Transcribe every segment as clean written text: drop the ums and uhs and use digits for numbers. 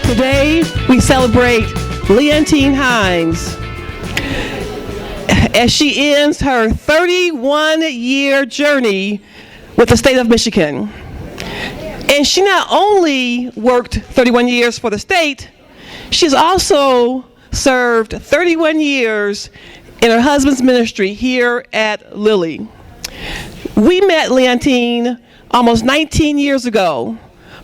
Today, we celebrate Leontyne Hines as she ends her 31-year journey with the state of Michigan. And she not only worked 31 years for the state, she's also served 31 years in her husband's ministry here at Lilly. We met Leontyne almost 19 years ago.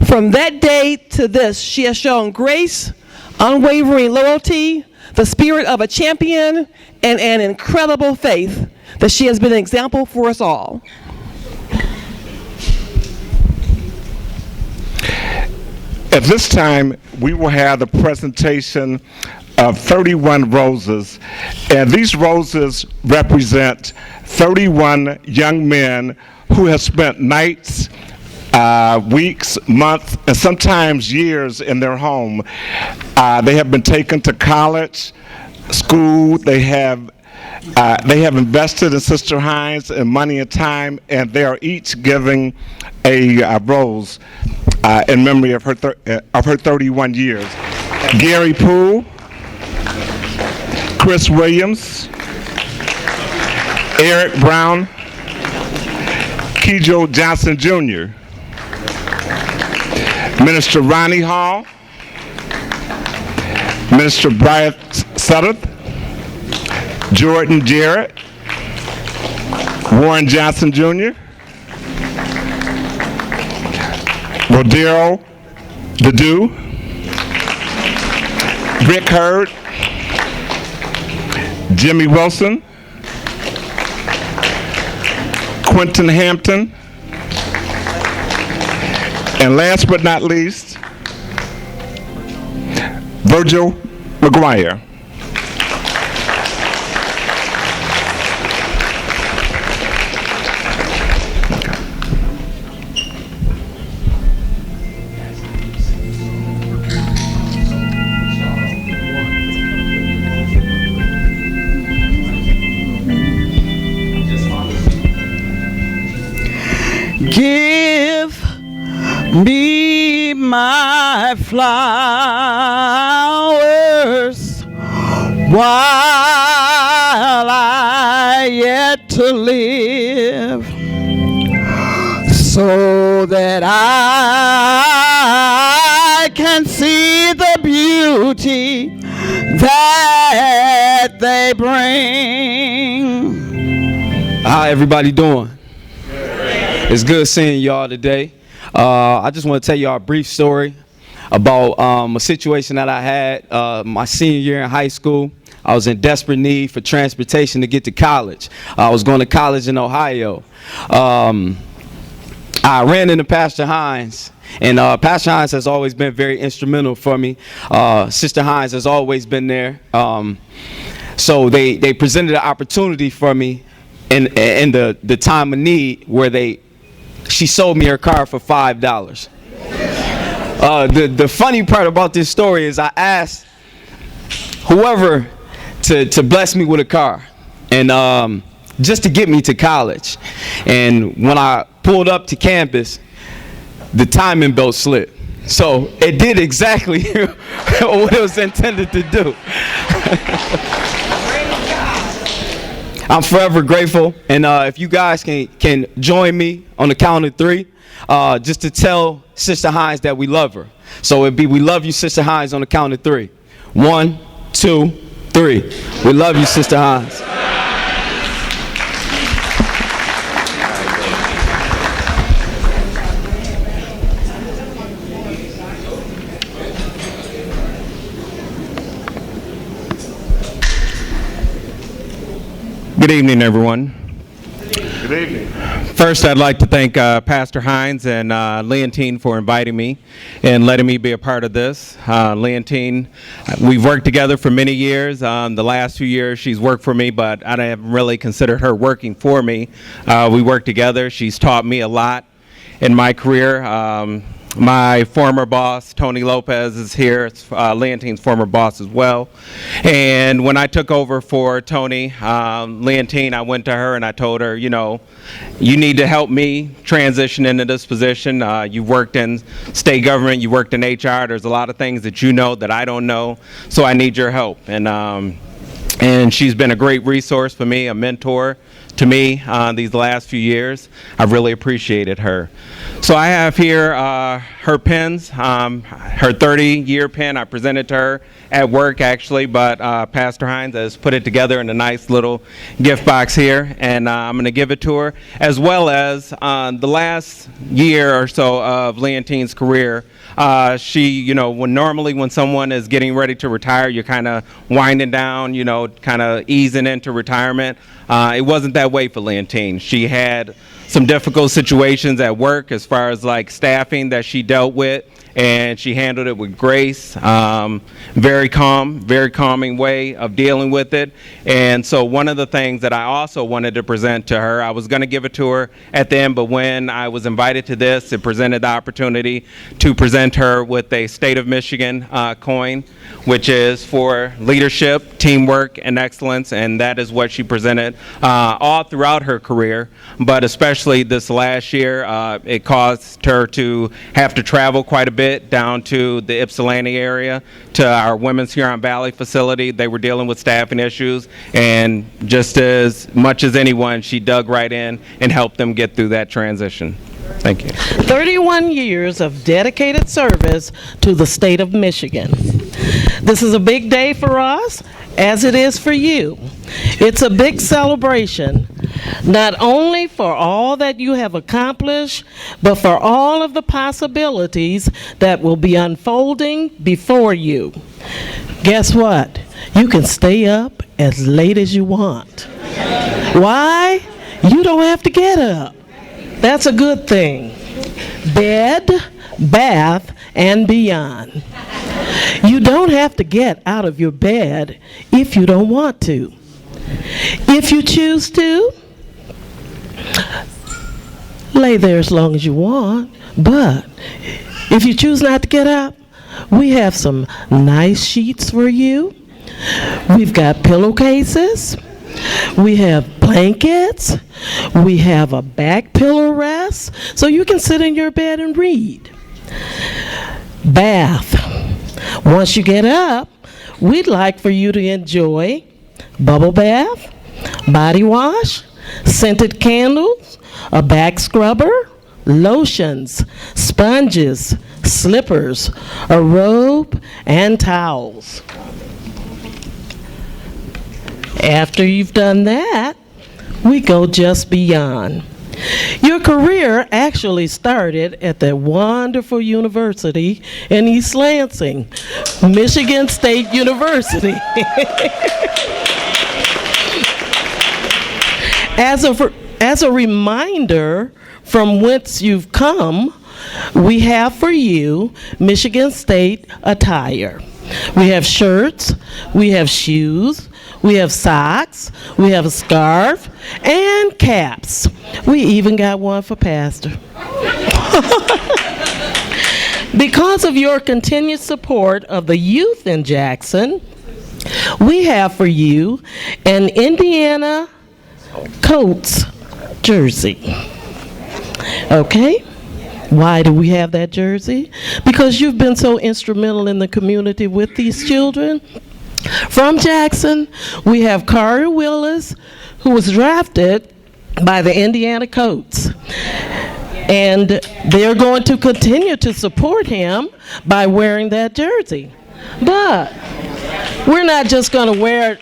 From that day to this, she has shown grace, unwavering loyalty, the spirit of a champion, and an incredible faith that she has been an example for us all. At this time, we will have the presentation of 31 roses, and these roses represent 31 young men who have spent nights, weeks, months, and sometimes years in their home. They have been taken to college, school. They have invested in Sister Hines in money and time, and they are each giving a rose in memory of her 31 years. Gary Poole, Chris Williams, Eric Brown, Kejo Johnson Jr., Minister Ronnie Hall, Minister Bryant Sutter, Jordan Jarrett, Warren Johnson Jr., Rodero Dedu, Rick Hurd, Jimmy Wilson, Quentin Hampton, and last but not least, Virgil McGuire. Give me my flowers while I yet to live, so that I can see the beauty that they bring. How everybody doing? It's good seeing y'all today. I just want to tell y'all a brief story about a situation that I had my senior year in high school. I was in desperate need for transportation to get to college. I was going to college in Ohio. I ran into Pastor Hines, and Pastor Hines has always been very instrumental for me. Sister Hines has always been there. So they presented an opportunity for me in the time of need where she sold me her car for $5. The funny part about this story is I asked whoever to bless me with a car, and just to get me to college. And when I pulled up to campus, the timing belt slipped. So it did exactly what it was intended to do. I'm forever grateful. And if you guys can join me on the count of 3, just to tell Sister Hines that we love her. So it'd be, we love you, Sister Hines, on the count of 3. 1, 2, 3. We love you, Sister Hines. Good evening, everyone. Good evening. First, I'd like to thank Pastor Hines and Leontyne for inviting me and letting me be a part of this. Leontyne, we've worked together for many years. The last few years, she's worked for me, but I haven't really considered her working for me. We work together. She's taught me a lot in my career. My former boss, Tony Lopez, is here. It's Leontyne's former boss as well. And when I took over for Tony, Leontyne, I went to her and I told her, you know, you need to help me transition into this position. You've worked in state government, you worked in HR. There's a lot of things that you know that I don't know, so I need your help. And she's been a great resource for me, a mentor to me these last few years. I've really appreciated her. So I have here her pins, her 30-year pin. I presented to her at work, actually, but Pastor Hines has put it together in a nice little gift box here, and I'm going to give it to her, as well as the last year or so of Leontyne's career. She, you know, when someone is getting ready to retire, you're kind of winding down, you know, kind of easing into retirement. It wasn't that way for Leontyne. She had some difficult situations at work as far as like staffing that she dealt with, and she handled it with grace. Very calming way of dealing with it. And so one of the things that I also wanted to present to her, I was going to give it to her at the end, but when I was invited to this, it presented the opportunity to present her with a State of Michigan coin, which is for leadership, teamwork, and excellence, and that is what she presented all throughout her career, but especially this last year. It caused her to have to travel quite a bit down to the Ypsilanti area to our Women's Huron Valley facility. They were dealing with staffing issues, and just as much as anyone, she dug right in and helped them get through that transition. Thank you. 31 years of dedicated service to the state of Michigan. This is a big day for us, as it is for you. It's a big celebration, not only for all that you have accomplished, but for all of the possibilities that will be unfolding before you. Guess what? You can stay up as late as you want. Why? You don't have to get up. That's a good thing. Bed, bath, and beyond. You don't have to get out of your bed if you don't want to. If you choose to, lay there as long as you want. But if you choose not to get up, we have some nice sheets for you. We've got pillowcases. We have blankets. We have a back pillow rest, so you can sit in your bed and read. Bath. Once you get up, we'd like for you to enjoy bubble bath, body wash, scented candles, a back scrubber, lotions, sponges, slippers, a robe, and towels. After you've done that, we go just beyond. Your career actually started at the wonderful university in East Lansing, Michigan State University. As a reminder from whence you've come, we have for you Michigan State attire. We have shirts, we have shoes, we have socks, we have a scarf, and caps. We even got one for Pastor. Because of your continued support of the youth in Jackson, we have for you an Indiana Colts jersey. Okay? Why do we have that jersey? Because you've been so instrumental in the community with these children. From Jackson, we have Kari Willis, who was drafted by the Indiana Colts. And they're going to continue to support him by wearing that jersey. But we're not just going to wear it.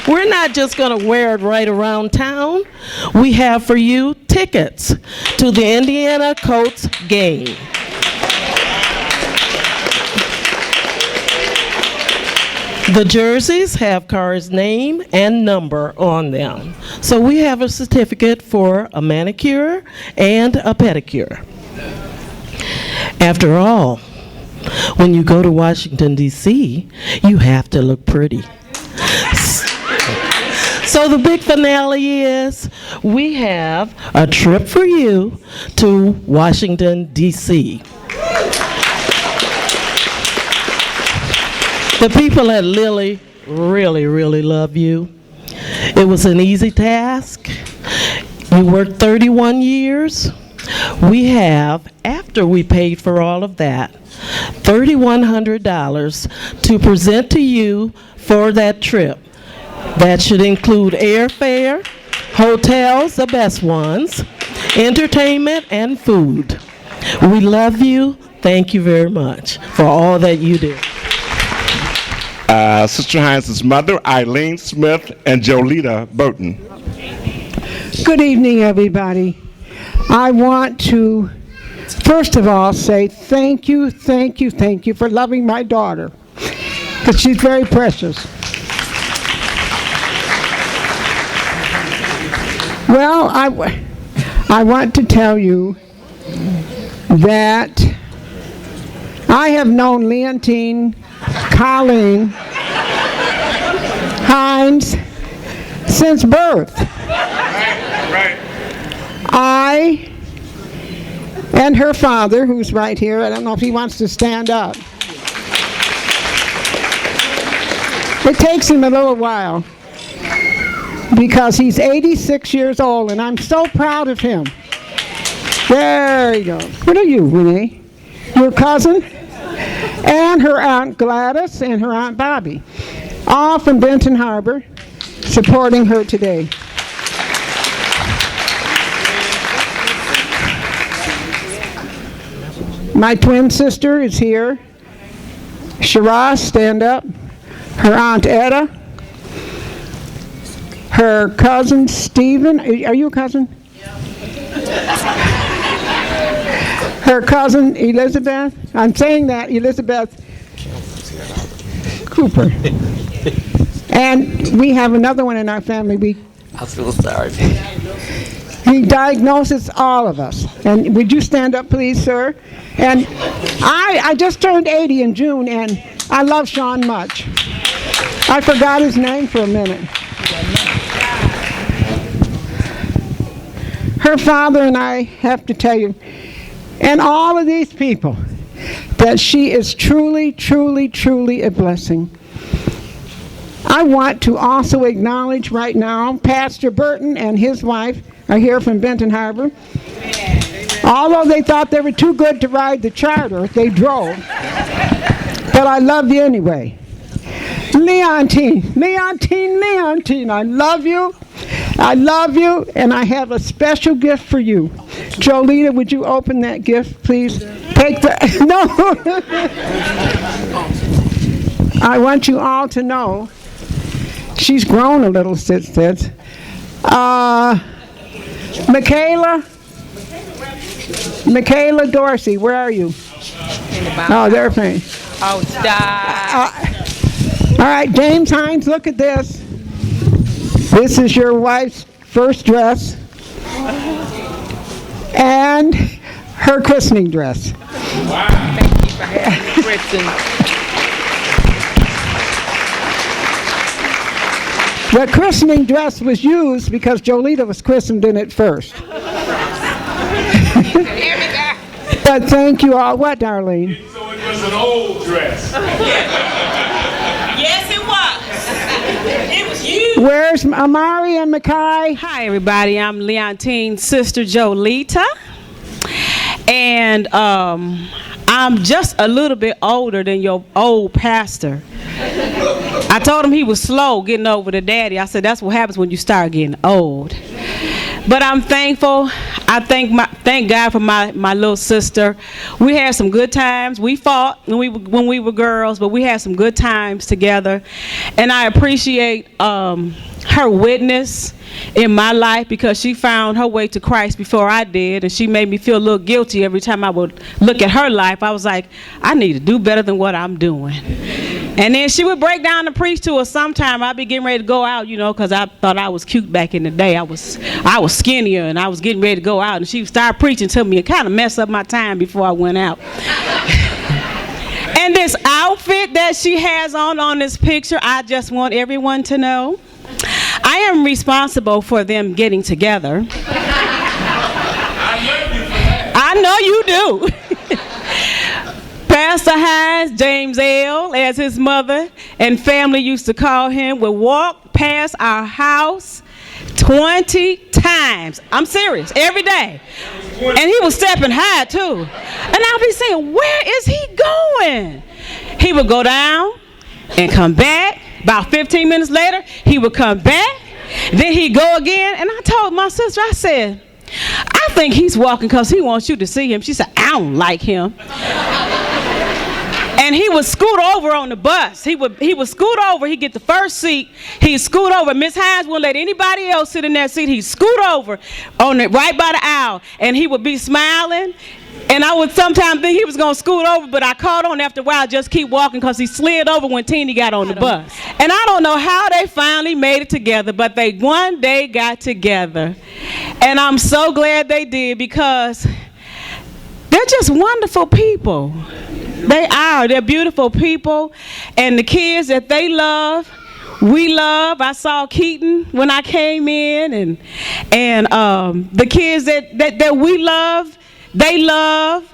We're not just going to wear it right around town. We have for you tickets to the Indiana Colts game. The jerseys have Carr's name and number on them. So we have a certificate for a manicure and a pedicure. After all, when you go to Washington, D.C., you have to look pretty. So the big finale is we have a trip for you to Washington, D.C. The people at Lilly really, really love you. It was an easy task. You worked 31 years. We have, after we paid for all of that, $3,100 to present to you for that trip. That should include airfare, hotels, the best ones, entertainment, and food. We love you. Thank you very much for all that you do. Sister Hines' mother, Eileen Smith, and Jolita Burton. Good evening, everybody. I want to, first of all, say thank you for loving my daughter, because she's very precious. Well, I want to tell you that I have known Leontyne, Colleen, Hines since birth. Right. I and her father, who's right here, I don't know if he wants to stand up. It takes him a little while because he's 86 years old, and I'm so proud of him. There you go. What are you, Renee? Your cousin? And her Aunt Gladys and her Aunt Bobby, all from Benton Harbor, supporting her today. My twin sister is here. Shiraz, stand up. Her Aunt Etta. Her cousin Stephen. Are you a cousin? Her cousin Elizabeth. I'm saying that, Elizabeth Cooper. And we have another one in our family. I'm so sorry. He diagnoses all of us. And would you stand up, please, sir? And I just turned 80 in June, and I love Sean much. I forgot his name for a minute. Her father and I have to tell you, and all of these people, that she is truly, truly, truly a blessing. I want to also acknowledge right now Pastor Burton and his wife are here from Benton Harbor. Although they thought they were too good to ride the charter, they drove. But I love you anyway. Leontyne, I love you. I love you, and I have a special gift for you. Jolita, would you open that gift, please? Take the, no. I want you all to know, she's grown a little since this. Michaela Dorsey, where are you? Oh, they're playing. Oh, stop. All right, James Hines, look at this. This is your wife's first dress and her christening dress. Wow. Thank you for having me, Kristen. The christening dress was used because Jolita was christened in it first. But thank you all. What, Darlene? So it was an old dress. Yes, it was. It was you. Where's Amari and Makai? Hi, everybody. I'm Leontyne's sister, Jolita. And I'm just a little bit older than your old pastor. I told him he was slow getting over the daddy. I said, that's what happens when you start getting old. But I'm thankful. I thank God for my little sister. We had some good times. We fought when we were girls, but we had some good times together. And I appreciate her witness in my life, because she found her way to Christ before I did, and she made me feel a little guilty every time I would look at her life. I was like, I need to do better than what I'm doing. And then she would break down and preach to us sometime. I'd be getting ready to go out, because I thought I was cute back in the day. I was skinnier, and I was getting ready to go out, and she would start preaching to me and kind of mess up my time before I went out. And this outfit that she has on this picture, I just want everyone to know, I am responsible for them getting together. I know you do. Pastor Hines, James L., as his mother and family used to call him, would walk past our house 20 times. I'm serious, every day. And he was stepping high, too. And I'll be saying, where is he going? He would go down and come back. About 15 minutes later, he would come back. Then he'd go again. And I told my sister, I said, I think he's walking because he wants you to see him. She said, I don't like him. And he would scoot over on the bus. He would scoot over. He'd get the first seat. He'd scoot over. Miss Hines wouldn't let anybody else sit in that seat. He'd scoot over on it right by the aisle. And he would be smiling. And I would sometimes think he was going to scoot over, but I caught on after a while, just keep walking, because he slid over when Teeny got on the bus. And I don't know how they finally made it together, but they one day got together. And I'm so glad they did, because they're just wonderful people. They are. They're beautiful people. And the kids that they love, we love. I saw Keaton when I came in, and the kids that we love, they love.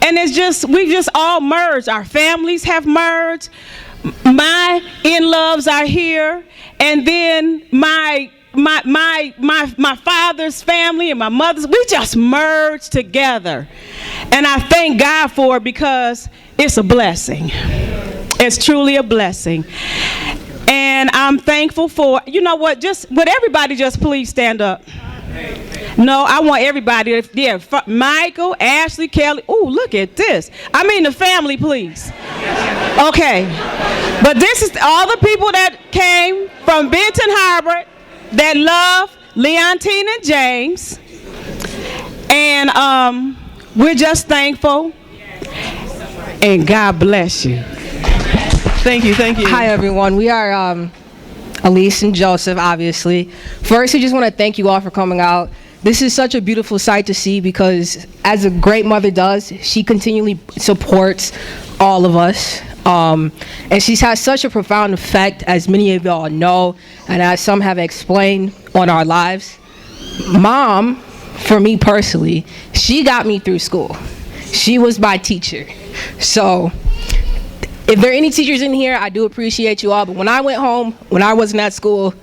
And it's just, we just all merged. Our families have merged. My in-loves are here. And then my father's family and my mother's, we just merged together. And I thank God for it, because it's a blessing. It's truly a blessing. And I'm thankful for, you know what, would everybody just please stand up? No, I want everybody. Yeah, Michael, Ashley, Kelly. Ooh, look at this. I mean the family, please. Okay. But this is all the people that came from Benton Harbor that love Leontyne and James. And we're just thankful. And God bless you. Thank you, thank you. Hi, everyone. We are Elise and Joseph, obviously. First, I just want to thank you all for coming out. This is such a beautiful sight to see, because as a great mother does, she continually supports all of us. And she's had such a profound effect, as many of y'all know, and as some have explained, on our lives. Mom, for me personally, she got me through school. She was my teacher. So if there are any teachers in here, I do appreciate you all. But when I went home, when I wasn't at school,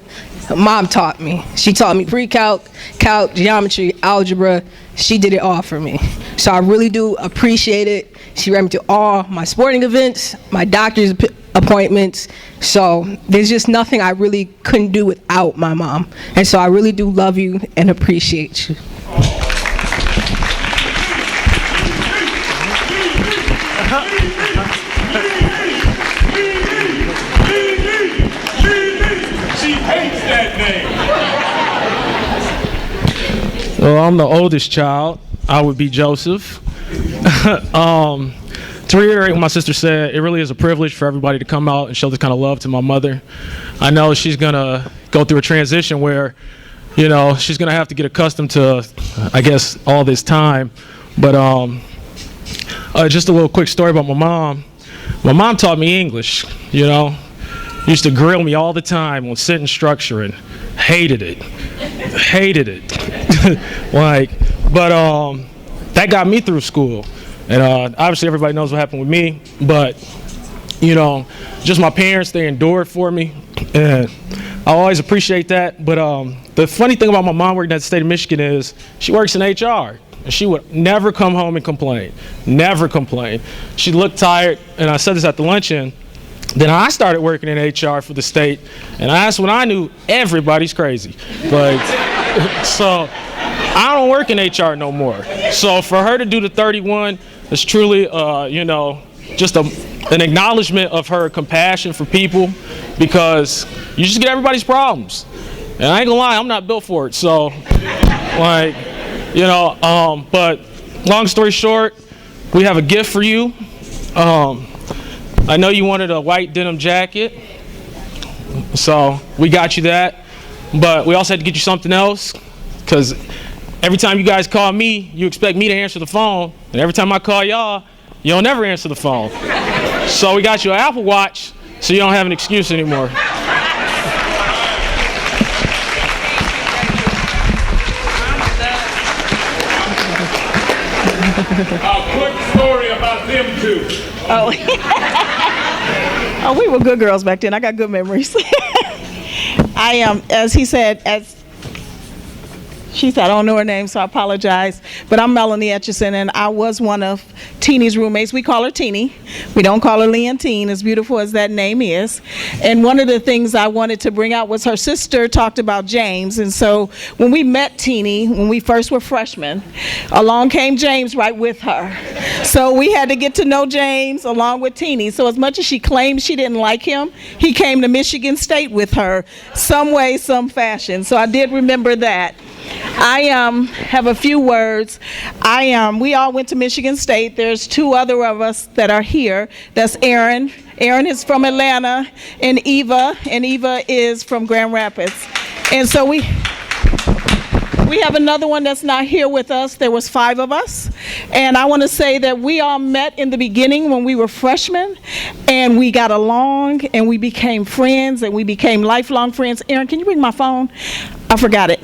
Mom taught me. She taught me pre-calc, calc, geometry, algebra. She did it all for me. So I really do appreciate it. She ran me to all my sporting events, my doctor's appointments. So there's just nothing I really couldn't do without my mom. And so I really do love you and appreciate you. Well, I'm the oldest child. I would be Joseph. To reiterate what my sister said, it really is a privilege for everybody to come out and show this kind of love to my mother. I know she's going to go through a transition where, she's going to have to get accustomed to, I guess, all this time. But just a little quick story about my mom. My mom taught me English, Used to grill me all the time on sentence structure, and hated it. But that got me through school. And obviously everybody knows what happened with me, but just my parents, they endured for me, and I always appreciate that. But the funny thing about my mom working at the state of Michigan is she works in HR, and she would never come home and complain. Never complain. She looked tired, and I said this at the luncheon. Then I started working in HR for the state, and that's when I knew everybody's crazy. Like, so I don't work in HR no more. So for her to do the 31 is truly, just an acknowledgement of her compassion for people, because you just get everybody's problems. And I ain't gonna lie, I'm not built for it. So, but long story short, we have a gift for you. I know you wanted a white denim jacket, so we got you that. But we also had to get you something else, because every time you guys call me, you expect me to answer the phone, and every time I call y'all, you don't never answer the phone. So we got you an Apple Watch, so you don't have an excuse anymore. A quick story about them two. Oh. Oh, we were good girls back then. I got good memories. As she said, I don't know her name, so I apologize. But I'm Melanie Etchison, and I was one of Teeny's roommates. We call her Teeny. We don't call her Leontyne, as beautiful as that name is. And one of the things I wanted to bring out was her sister talked about James. And so when we met Teeny, when we first were freshmen, along came James right with her. So we had to get to know James along with Teeny. So as much as she claimed she didn't like him, he came to Michigan State with her, some way, some fashion. So I did remember that. I have a few words. We all went to Michigan State. There's two other of us that are here. That's Aaron. Aaron is from Atlanta, and Eva is from Grand Rapids. And so we have another one that's not here with us. There was 5 of us. And I want to say that we all met in the beginning when we were freshmen, and we got along, and we became friends, and we became lifelong friends. Aaron, can you bring my phone? I forgot it.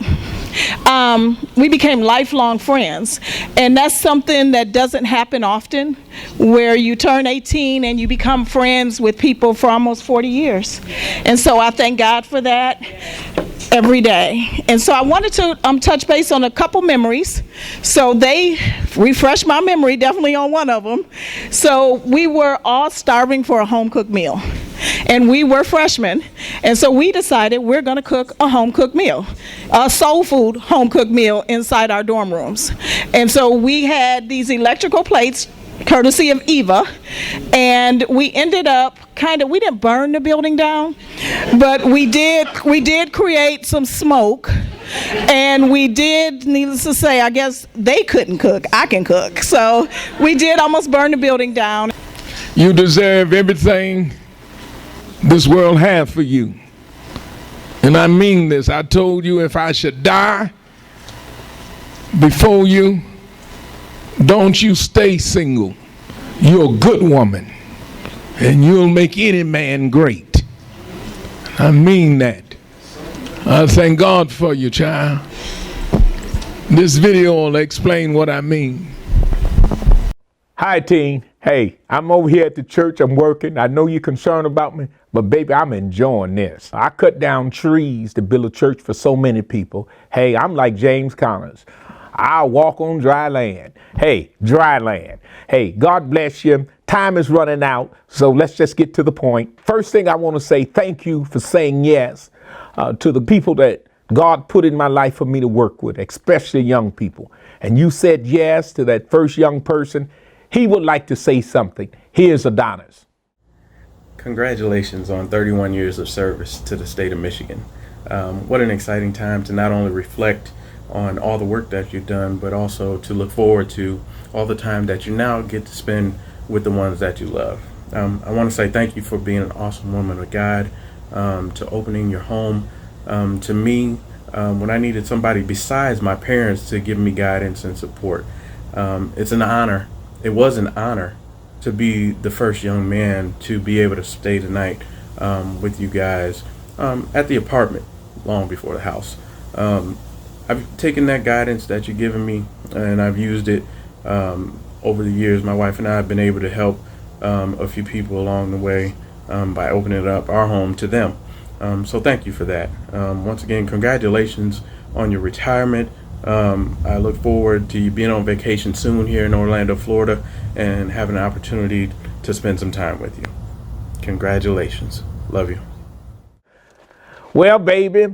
We became lifelong friends, and that's something that doesn't happen often, where you turn 18 and you become friends with people for almost 40 years. And so I thank God for that every day. And so I wanted to touch base on a couple memories. So they refreshed my memory definitely on one of them. So we were all starving for a home-cooked meal. And we were freshmen, and so we decided we're going to cook a home-cooked meal, a soul food home-cooked meal inside our dorm rooms. And so we had these electrical plates, courtesy of Eva, and we ended up we didn't burn the building down, but we did create some smoke, and we did, needless to say, I guess they couldn't cook, I can cook. So we did almost burn the building down. You deserve everything this world has for you. And I mean this. I told you if I should die before you, don't you stay single. You're a good woman, and you'll make any man great. I mean that. I thank God for you, child. This video will explain what I mean. Hi, teen. Hey, I'm over here at the church. I'm working. I know you're concerned about me, but baby, I'm enjoying this. I cut down trees to build a church for so many people. Hey, I'm like James Connors. I walk on dry land. Hey, dry land. Hey, God bless you. Time is running out, so let's just get to the point. First thing I want to say, thank you for saying yes to the people that God put in my life for me to work with, especially young people. And you said yes to that first young person. He would like to say something. Here's Adonis. Congratulations on 31 years of service to the state of Michigan. What an exciting time to not only reflect on all the work that you've done, but also to look forward to all the time that you now get to spend with the ones that you love. I want to say thank you for being an awesome woman of God, to opening your home to me when I needed somebody besides my parents to give me guidance and support. It's an honor. It was an honor to be the first young man to be able to stay the night with you guys at the apartment long before the house. I've taken that guidance that you've given me, and I've used it over the years. My wife and I have been able to help a few people along the way by opening up our home to them. So thank you for that. Once again, congratulations on your retirement. I look forward to you being on vacation soon here in Orlando, Florida, and having an opportunity to spend some time with you. Congratulations. Love you. Well, baby,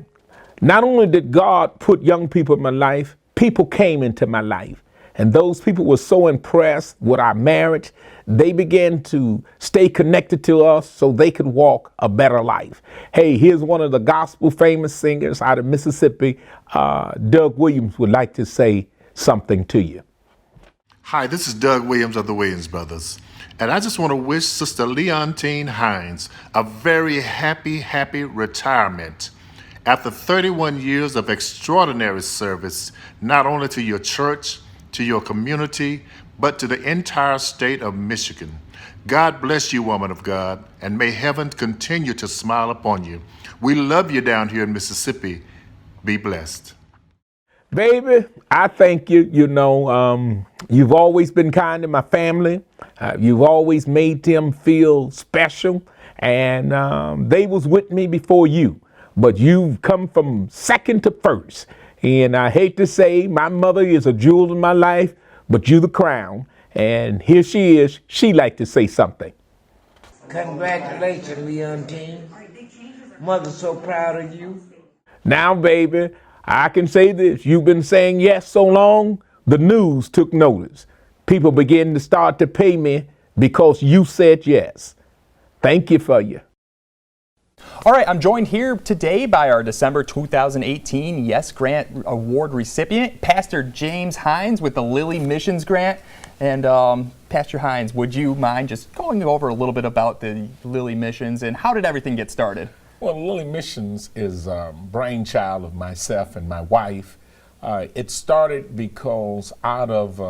not only did God put young people in my life, people came into my life. And those people were so impressed with our marriage, they began to stay connected to us so they could walk a better life. Hey, here's one of the gospel famous singers out of Mississippi. Doug Williams would like to say something to you. Hi, this is Doug Williams of the Williams Brothers. And I just want to wish Sister Leontyne Hines a very happy retirement. After 31 years of extraordinary service, not only to your church, to your community, but to the entire state of Michigan. God bless you, woman of God, and may heaven continue to smile upon you. We love you down here in Mississippi. Be blessed. Baby, I thank you. You've always been kind to my family. You've always made them feel special, and they was with me before you. But you've come from second to first. And I hate to say my mother is a jewel in my life, but you the crown. And here she is. She'd like to say something. Congratulations, Leontyne. Mother's so proud of you. Now, baby, I can say this. You've been saying yes so long, the news took notice. People began to start to pay me because you said yes. Thank you for you. All right, I'm joined here today by our December 2018 Yes Grant Award recipient, Pastor James Hines with the Lily Missions Grant. And Pastor Hines, would you mind just going over a little bit about the Lily Missions and how did everything get started? Well, Lily Missions is a brainchild of myself and my wife. It started because out of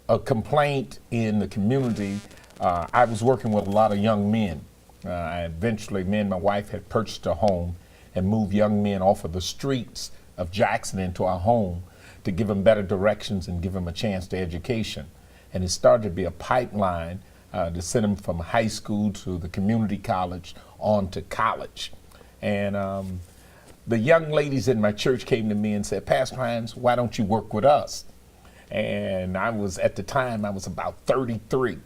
a complaint in the community, I was working with a lot of young men. Eventually, me and my wife had purchased a home and moved young men off of the streets of Jackson into our home to give them better directions and give them a chance to education. And it started to be a pipeline to send them from high school to the community college on to college. And the young ladies in my church came to me and said, Pastor Hines, why don't you work with us? And at the time, I was about 33,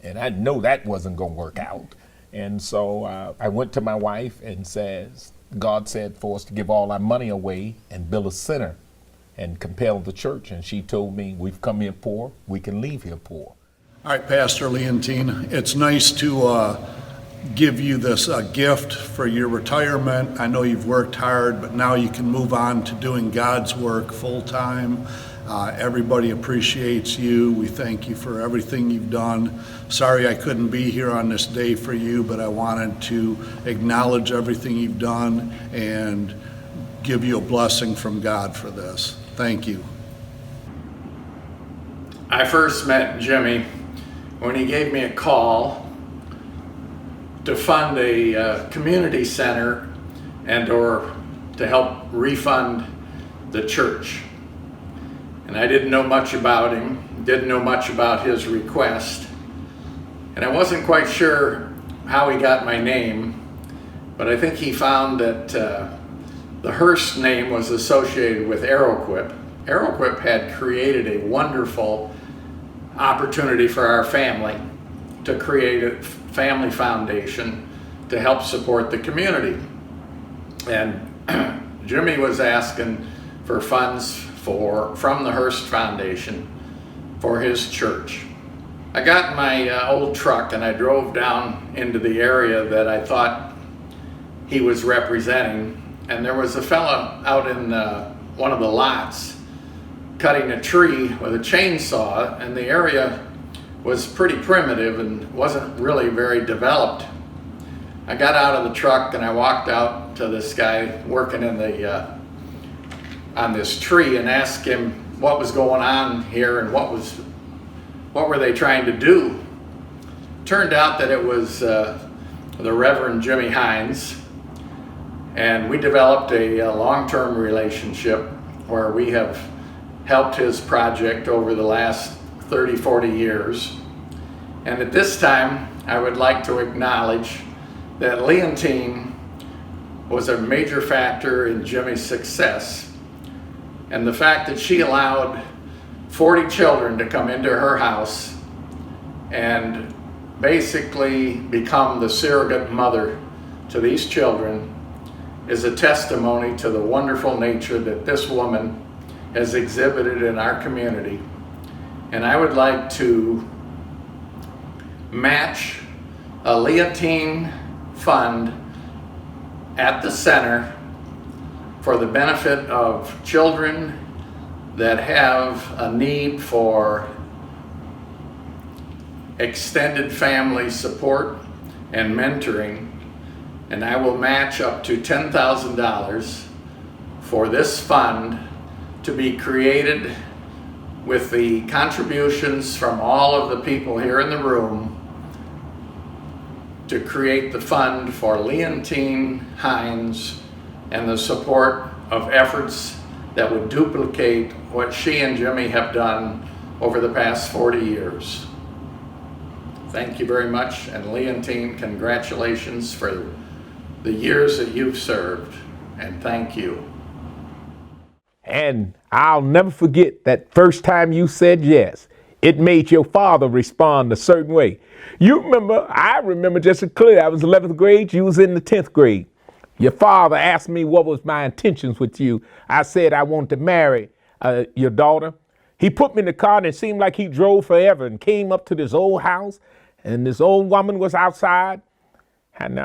and I know that wasn't going to work out. And so I went to my wife and says, God said for us to give all our money away and build a center and compel the church. And she told me, we've come here poor, we can leave here poor. All right, Pastor Leontyne, it's nice to give you this gift for your retirement. I know you've worked hard, but now you can move on to doing God's work full time. Everybody appreciates you. We thank you for everything you've done. Sorry I couldn't be here on this day for you, but I wanted to acknowledge everything you've done and give you a blessing from God for this. Thank you. I first met Jimmy when he gave me a call to fund a community center or to help refund the church. And I didn't know much about him, didn't know much about his request. And I wasn't quite sure how he got my name, but I think he found that the Hearst name was associated with Aeroquip. Aeroquip had created a wonderful opportunity for our family to create a family foundation to help support the community. And Jimmy was asking for funds from the Hearst Foundation for his church. I got in my old truck and I drove down into the area that I thought he was representing, and there was a fella out in one of the lots cutting a tree with a chainsaw, and the area was pretty primitive and wasn't really very developed. I got out of the truck and I walked out to this guy working in on this tree and asked him what was going on here and what were they trying to do. Turned out that it was the Reverend Jimmy Hines, and we developed a long-term relationship where we have helped his project over the last 30-40 years. And at this time I would like to acknowledge that Leontyne was a major factor in Jimmy's success. And the fact that she allowed 40 children to come into her house and basically become the surrogate mother to these children is a testimony to the wonderful nature that this woman has exhibited in our community. And I would like to match a Leontyne fund at the center for the benefit of children that have a need for extended family support and mentoring. And I will match up to $10,000 for this fund to be created with the contributions from all of the people here in the room to create the fund for Leontyne Hines and the support of efforts that would duplicate what she and Jimmy have done over the past 40 years. Thank you very much, and Leontyne, congratulations for the years that you've served, and thank you. And I'll never forget that first time you said yes. It made your father respond a certain way. I remember just as clear, I was 11th grade, you was in the 10th grade. Your father asked me what was my intentions with you. I said I wanted to marry your daughter. He put me in the car and it seemed like he drove forever and came up to this old house, and this old woman was outside. And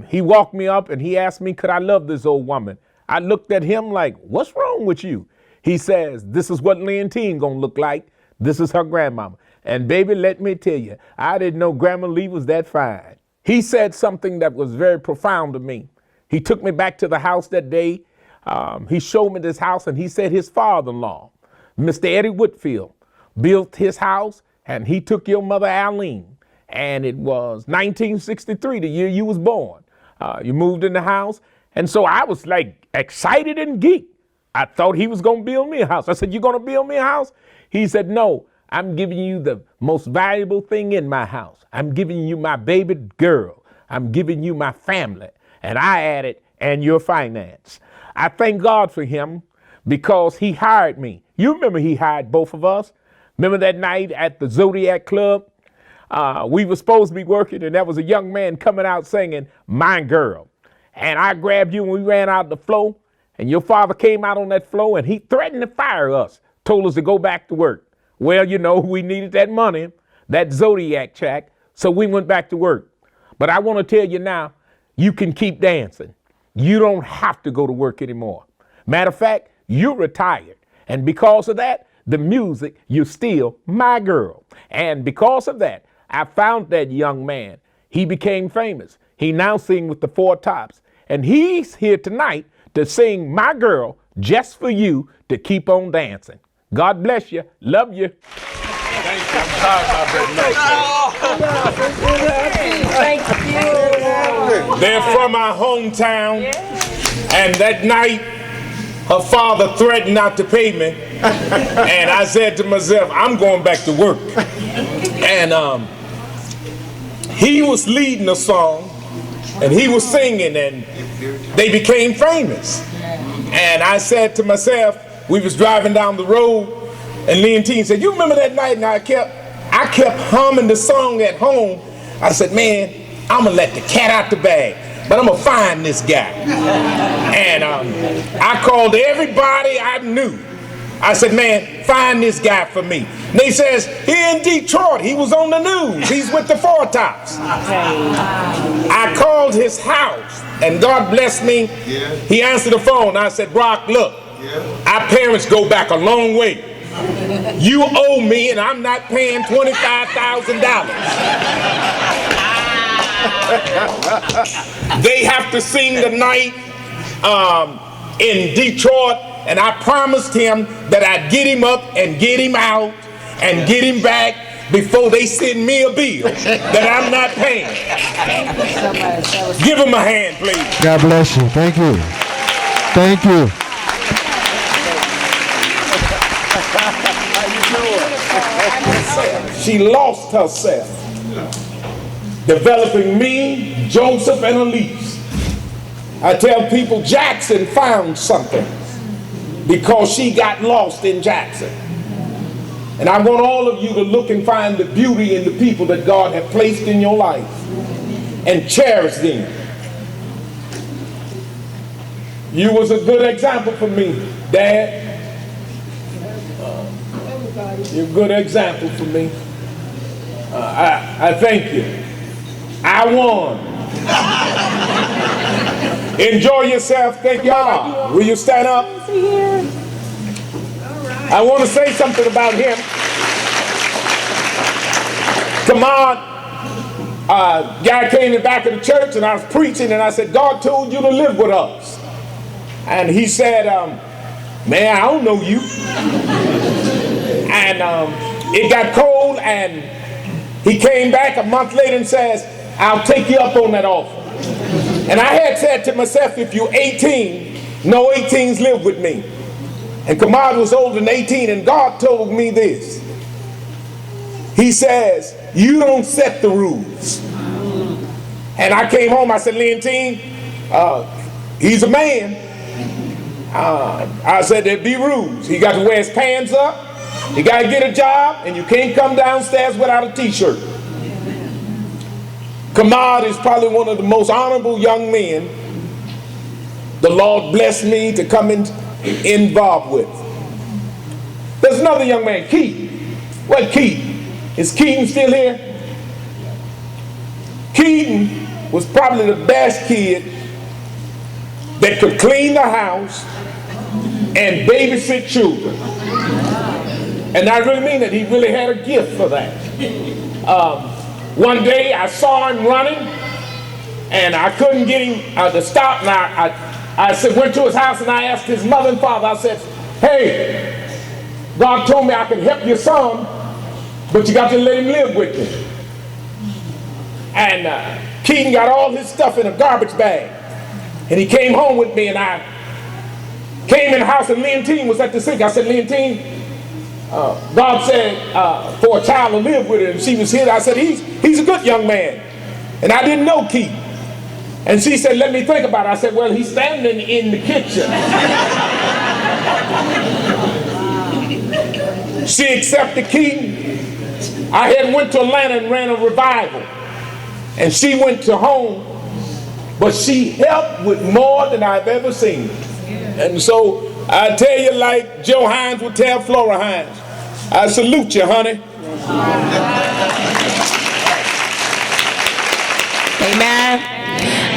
he walked me up and he asked me, could I love this old woman? I looked at him like, what's wrong with you? He says, this is what Leontyne gonna look like. This is her grandmama. And baby, let me tell you, I didn't know Grandma Lee was that fine. He said something that was very profound to me. He took me back to the house that day. He showed me this house and he said his father-in-law, Mr. Eddie Whitfield, built his house and he took your mother, Arlene. And it was 1963, the year you was born. You moved in the house. And so I was like excited and geeked. I thought he was going to build me a house. I said, you going to build me a house? He said, no, I'm giving you the most valuable thing in my house. I'm giving you my baby girl. I'm giving you my family. And I added, and your finance. I thank God for him because he hired me. You remember he hired both of us. Remember that night at the Zodiac Club? We were supposed to be working, and there was a young man coming out singing, My Girl. And I grabbed you and we ran out the floor, and your father came out on that floor and he threatened to fire us, told us to go back to work. Well, you know, we needed that money, that Zodiac check, so we went back to work. But I want to tell you now, you can keep dancing. You don't have to go to work anymore. Matter of fact, you're retired. And because of that, the music, you're still my girl. And because of that, I found that young man. He became famous. He now sings with the Four Tops. And he's here tonight to sing My Girl just for you to keep on dancing. God bless you. Love you. Thank you. They're from our hometown, and that night her father threatened not to pay me, and I said to myself, I'm going back to work. And he was leading a song, and he was singing, and they became famous. And I said to myself, we was driving down the road, and Leontyne said, you remember that night? And I kept humming the song at home. I said, man, I'm gonna let the cat out the bag, but I'm gonna find this guy. And I called everybody I knew. I said, man, find this guy for me. And they says, here in Detroit, he was on the news. He's with the Four Tops. I called his house, and God bless me, he answered the phone. I said, Brock, look, our parents go back a long way. You owe me, and I'm not paying $25,000. They have to sing tonight in Detroit, and I promised him that I'd get him up and get him out and get him back before they send me a bill that I'm not paying. Thank you so much. Give him a hand, please. God bless you. Thank you. Thank you. She lost herself, developing me, Joseph, and Elise. I tell people Jackson found something because she got lost in Jackson. And I want all of you to look and find the beauty in the people that God has placed in your life and cherish them. You was a good example for me, Dad. You're a good example for me. I thank you. I won. Enjoy yourself. Thank y'all. Will you stand up? I want to say something about him. Come on. Guy came in the back of the church and I was preaching and I said, God told you to live with us. And he said, man, I don't know you. And it got cold and he came back a month later and says, I'll take you up on that offer. And I had said to myself, if you're 18, no 18s live with me. And Kamad was older than 18 and God told me this. He says, you don't set the rules. And I came home, I said, Leontyne, he's a man. I said, there'd be rules. He got to wear his pants up. You got to get a job, and you can't come downstairs without a t-shirt. Kamad is probably one of the most honorable young men the Lord blessed me to come involved with. There's another young man, Keaton. What Keaton? Is Keaton still here? Keaton was probably the best kid that could clean the house and babysit children. And I really mean that. He really had a gift for that. One day I saw him running and I couldn't get him to stop. And I went to his house and I asked his mother and father, I said, hey, God told me I could help your son, but you got to let him live with me. And Keaton got all his stuff in a garbage bag. And he came home with me and I came in the house and Leontyne was at the sink. I said, Leontyne, God said for a child to live with her, and she was here. I said, he's a good young man. And I didn't know Keaton. And she said, let me think about it. I said, well, he's standing in the kitchen. She accepted Keaton. I had went to Atlanta and ran a revival. And she went to home, but she helped with more than I've ever seen. And so I tell you, like Joe Hines would tell Flora Hines, I salute you, honey. Amen.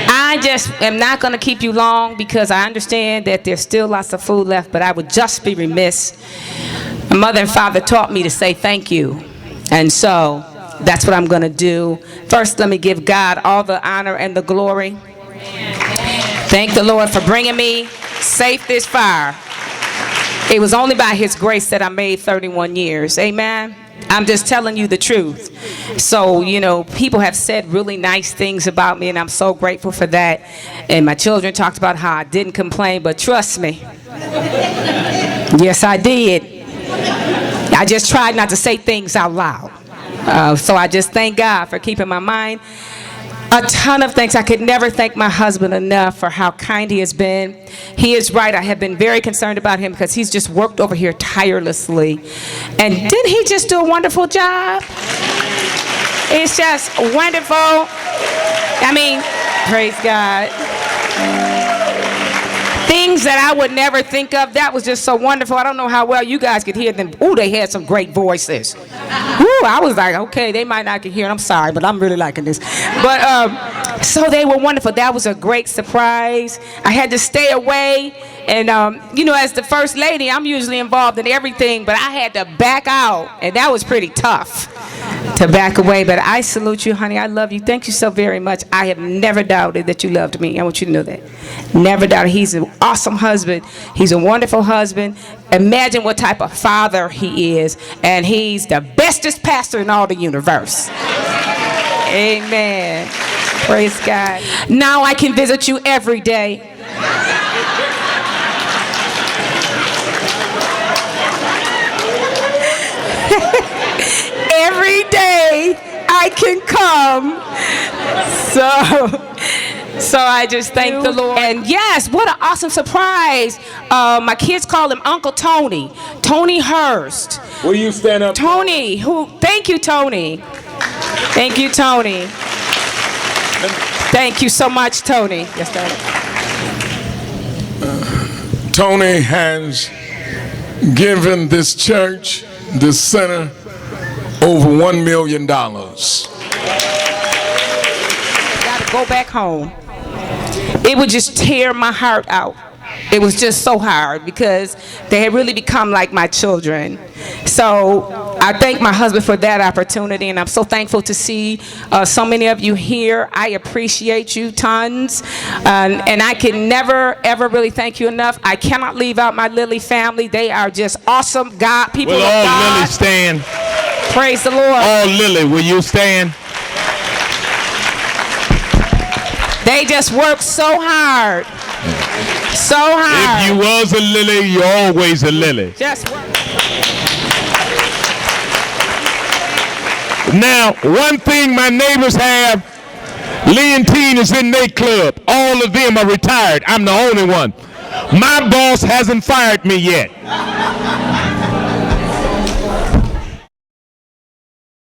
I just am not going to keep you long because I understand that there's still lots of food left, but I would just be remiss. My mother and father taught me to say thank you. And so that's what I'm going to do. First, let me give God all the honor and the glory. Thank the Lord for bringing me safe this far. It was only by His grace that I made 31 years. Amen. I'm just telling you the truth. So, you know, people have said really nice things about me, and I'm so grateful for that. And my children talked about how I didn't complain, but trust me, yes, I did. I just tried not to say things out loud. So I just thank God for keeping my mind. A ton of thanks. I could never thank my husband enough for how kind he has been. He is right. I have been very concerned about him because he's just worked over here tirelessly. And didn't he just do a wonderful job? It's just wonderful. I mean, praise God. Things that I would never think of. That was just so wonderful. I don't know how well you guys could hear them. Ooh, they had some great voices. Ooh, I was like, okay, they might not can hear it. I'm sorry, but I'm really liking this. But so they were wonderful. That was a great surprise. I had to stay away. And, you know, as the first lady, I'm usually involved in everything, but I had to back out. And that was pretty tough to back away. But I salute you, honey. I love you. Thank you so very much. I have never doubted that you loved me. I want you to know that. Never doubted. He's an awesome husband. He's a wonderful husband. Imagine what type of father he is. And he's the bestest pastor in all the universe. Amen. Praise God. Now I can visit you every day. Every day I can come. So So I just thank the Lord. And yes, what an awesome surprise. My kids call him Uncle Tony. Tony Hurst. Will you stand up? Tony, thank you, Tony. Thank you, Tony. Thank you so much, Tony. Yes, Daddy. Tony has given this church, this center, over $1 million. Gotta go back home. It would just tear my heart out. It was just so hard because they had really become like my children. So I thank my husband for that opportunity, and I'm so thankful to see so many of you here. I appreciate you tons, and I can never ever really thank you enough. I cannot leave out my Lily family. They are just awesome God people. Will of all God. Lily stand? Praise the Lord. All Lily, will you stand? They just work so hard. So hard. If you was a Lily, you're always a Lily. Just work. Now, one thing my neighbors have, Leontyne is in their club. All of them are retired. I'm the only one. My boss hasn't fired me yet.